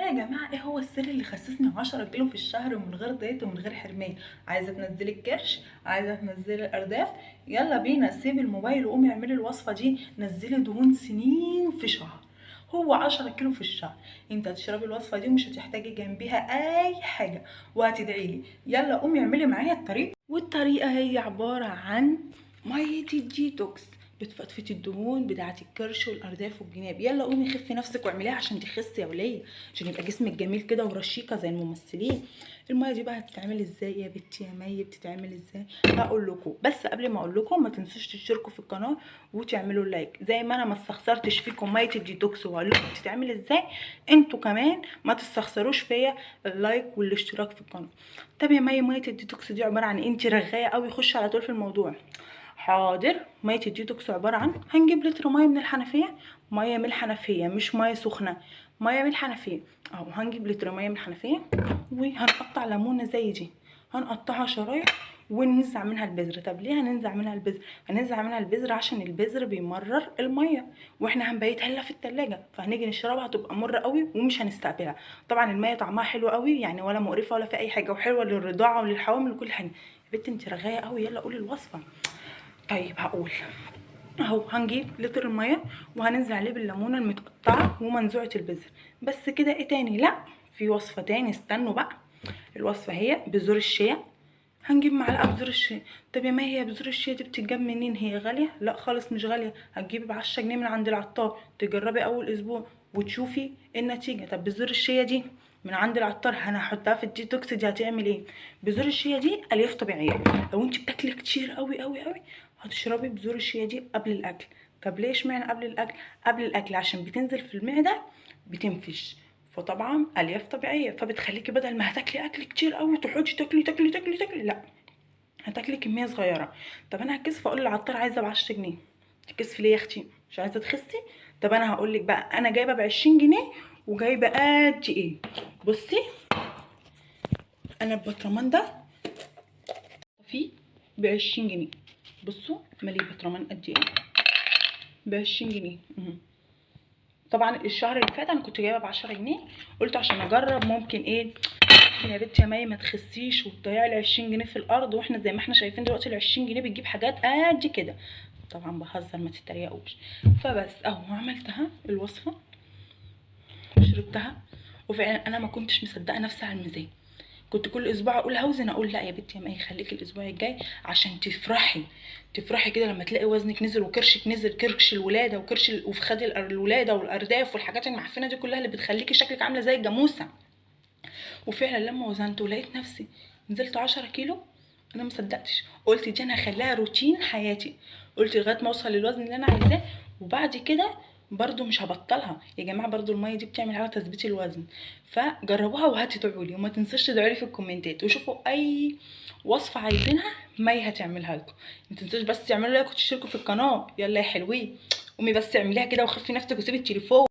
يا جماعه ايه هو السر اللي خسسني 10 كيلو في الشهر ومن غير دايت ومن غير حرمان؟ عايزه تنزلي الكرش، عايزه تنزلي الارداف، يلا بينا سيبي الموبايل وقومي اعملي الوصفه دي. نزلي دهون سنين في شهر. هو 10 كيلو في الشهر. انت هتشربي الوصفه دي ومش هتحتاجي جنبيها اي حاجه وهتدعي لي. يلا قومي اعملي معايا الطريقه. والطريقه هي عباره عن ميه الديتوكس، بتفتفتي الدهون بتاعه الكرش والارداف والجناب. يلا قومي خفي نفسك واعمليها عشان تخسي يا وليه، عشان يبقى جسمك جميل كده ورشيقه زي الممثلين. الميه دي بقى هتتعمل ازاي يا بنتي يا مي؟ بتتعمل ازاي هقول لكم، بس قبل ما اقول لكم ما تنسوش تشتركوا في القناه وتعملوا لايك. زي ما انا ما استخسرتش فيكم ميه الديتوكس وهقول لكم بتتعمل ازاي، انتوا كمان ما تستخسروش فيا اللايك والاشتراك في القناه. طب يا مي، ميه الديتوكس دي عباره عن ايه؟ انت رغايه قوي، خش على طول في الموضوع. حاضر. ميه الديتوكس عباره عن، هنجيب لتر ميه من الحنفيه، ميه من الحنفيه مش ميه سخنه، ميه من الحنفيه اهو. هنجيب لتر ميه من الحنفيه وهنقطع ليمونه زي دي، هنقطعها شرايح وننزع منها البذر. طب ليه هننزع منها البذر؟ هننزع منها البذر عشان البذر بيمرر الميه، واحنا هنبيتها لها في التلاجة، فهنيجي نشربها هتبقى مره قوي ومش هنستقبلها. طبعا الميه طعمها حلو قوي يعني، ولا مقرفه ولا في اي حاجه، وحلوه للرضاعه وللحوامل وكل حاجه. يا بنتي انت رغايه قوي، يلا قولي الوصفه. طيب هقول اهو. هنجيب لتر الميه وهننزل عليه بالليمونه المتقطعه ومنزوعه البذر. بس كده؟ ايه تاني؟ لا، في وصفه تاني، استنوا بقى. الوصفه هي بذور الشيا. هنجيب معلقه بذور الشيا. طب يا ما هي بذور الشيا دي بتتجاب منين؟ هي غاليه؟ لا خالص مش غاليه، هتجيبي ب 10 جنيه من عند العطار، تجربي اول اسبوع وتشوفي النتيجه. طب بذور الشيا دي من عند العطار انا هحطها في الديتوكس دي، هتعمل ايه؟ بذور الشيا دي الياف طبيعيه. لو انت بتاكلي كتير قوي قوي قوي هتشربي بذور الشيا دي قبل الاكل. طب ليه اشمعنى قبل الاكل؟ قبل الاكل عشان بتنزل في المعده بتنفش، فطبعا الياف طبيعيه، فبتخليكي بدل ما هتاكلي اكل كتير قوي تقعدي تاكلي تاكلي تاكلي تاكلي، لا، هتاكلي كميه صغيره. طب انا هكسف اقول للعطار عايزه ب 10 جنيه، تكسفي ليه يا اختي؟ مش عايزه تخسي؟ طب انا هقول لك بقى، انا جايبه ب 20 جنيه وجايبه قد ايه. بصي، انا البطرمان ده فيه ب 20 جنيه. بصوا مالي البطرمان قد ايه، ب 20 جنيه. طبعا الشهر اللي فات انا كنت جايبه ب 10 جنيه، قلت عشان اجرب ممكن ايه، ممكن يا بنتي يا مي ما تخسيش وتضيعي ال 20 جنيه في الارض، واحنا زي ما احنا شايفين دلوقتي ال 20 جنيه بتجيب حاجات قد كده. طبعا بهزر ما تتريقوش. فبس اهو عملتها الوصفه وشربتها، وفعلا انا ما كنتش مصدقه نفسي على الميزان. كنت كل اسبوع اقول هوزن، اقول لا يا بنتي يا مي خليكي الاسبوع الجاي عشان تفرحي. تفرحي كده لما تلاقي وزنك نزل وكرشك نزل، كرش الولاده وكرش وفخاد الولاده والارداف والحاجات المعفنه دي كلها اللي بتخليكي شكلك عامله زي الجاموسه. وفعلا لما وزنت ولقيت نفسي نزلت 10 كيلو، انا ما صدقتش. قلت دي انا هخليها روتين حياتي، قلت لغايه ما اوصل للوزن اللي انا عايزاه، وبعد كده برضو مش هبطلها يا جماعه. برضو الميه دي بتعمل على تثبيت الوزن، فجربوها وهتدعوا لي. وما تنسوش تدعوا لي في الكومنتات، وشوفوا اي وصفه عايزينها مي هتعملها لكم. ما تنسوش بس تعملوا لايك وتشتركوا في القناه. يلا يا حلوين، قومي بس اعمليها كده وخفي نفسك وسيبي التليفون.